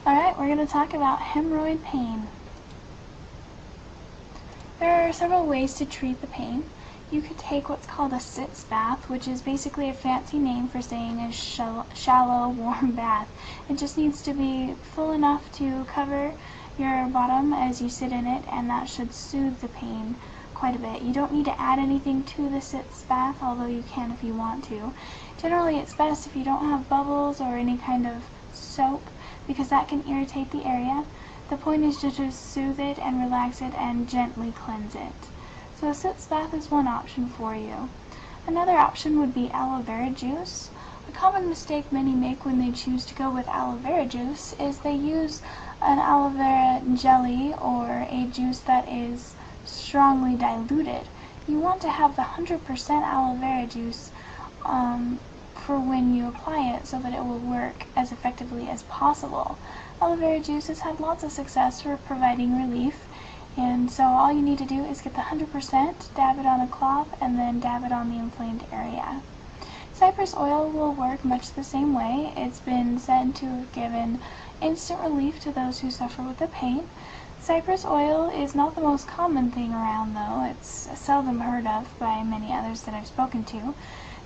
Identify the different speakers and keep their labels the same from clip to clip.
Speaker 1: Alright, we're going to talk about hemorrhoid pain. There are several ways to treat the pain. You could take what's called a sitz bath, which is basically a fancy name for saying a shallow, warm bath. It just needs to be full enough to cover your bottom as you sit in it, and that should soothe the pain quite a bit. You don't need to add anything to the sitz bath, although you can if you want to. Generally, it's best if you don't have bubbles or any kind of soap, because that can irritate the area. The point is to just soothe it and relax it and gently cleanse it. So a sitz bath is one option for you. Another option would be aloe vera juice. A common mistake many make when they choose to go with aloe vera juice is they use an aloe vera jelly or a juice that is strongly diluted. You want to have the 100% aloe vera juice for when you apply it so that it will work as effectively as possible. Aloe vera juice has had lots of success for providing relief, and so all you need to do is get the 100%, dab it on a cloth, and then dab it on the inflamed area. Cypress oil will work much the same way. It's been said to have given instant relief to those who suffer with the pain. Cypress oil is not the most common thing around, though. It's seldom heard of by many others that I've spoken to.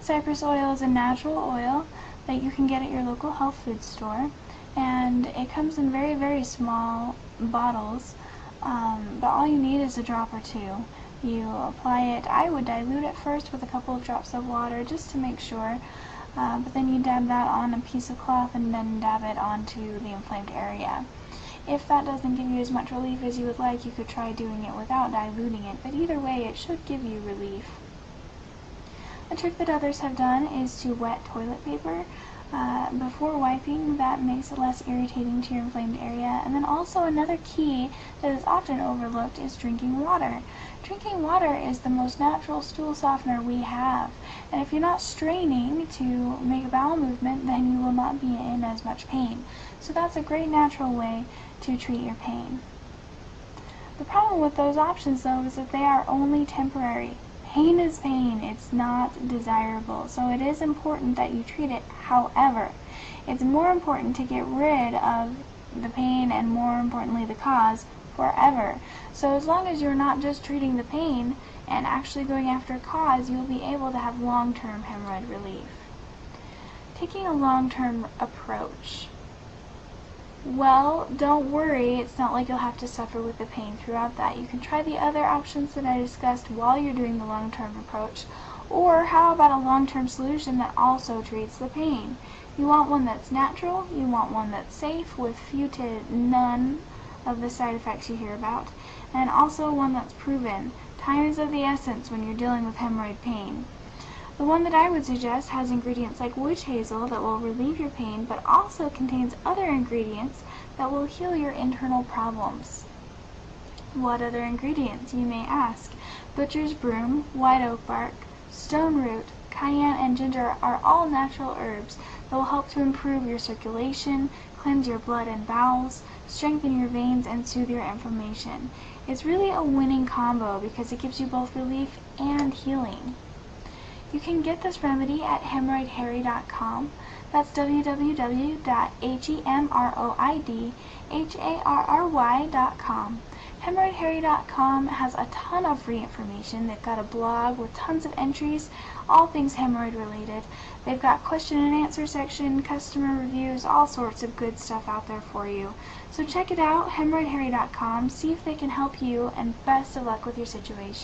Speaker 1: Cypress oil is a natural oil that you can get at your local health food store, and it comes in very, very small bottles, but all you need is a drop or two. You apply it. I would dilute it first with a couple of drops of water just to make sure, but then you dab that on a piece of cloth and then dab it onto the inflamed area. If that doesn't give you as much relief as you would like, you could try doing it without diluting it, but either way it should give you relief. A trick that others have done is to wet toilet paper before wiping. That makes it less irritating to your inflamed area. And then also another key that is often overlooked is drinking water. Drinking water is the most natural stool softener we have, and if you're not straining to make a bowel movement, then you will not be in as much pain. So that's a great natural way to treat your pain. The problem with those options, though, is that they are only temporary. Pain is pain. It's not desirable. So it is important that you treat it. However, it's more important to get rid of the pain and, more importantly, the cause forever. So as long as you're not just treating the pain and actually going after a cause, you'll be able to have long-term hemorrhoid relief. Taking a long-term approach. Well, don't worry, it's not like you'll have to suffer with the pain throughout that. You can try the other options that I discussed while you're doing the long-term approach. Or how about a long-term solution that also treats the pain? You want one that's natural, you want one that's safe with few to none of the side effects you hear about, and also one that's proven. Time is of the essence when you're dealing with hemorrhoid pain. The one that I would suggest has ingredients like witch hazel that will relieve your pain, but also contains other ingredients that will heal your internal problems. What other ingredients, you may ask? Butcher's broom, white oak bark, stone root, cayenne, and ginger are all natural herbs that will help to improve your circulation, cleanse your blood and bowels, strengthen your veins, and soothe your inflammation. It's really a winning combo because it gives you both relief and healing. You can get this remedy at hemorrhoidharry.com. That's www.hemorrhoidharry.com. hemorrhoidharry.com has a ton of free information. They've got a blog with tons of entries, all things hemorrhoid related. They've got question and answer section, customer reviews, all sorts of good stuff out there for you. So check it out, hemorrhoidharry.com, see if they can help you, and best of luck with your situation.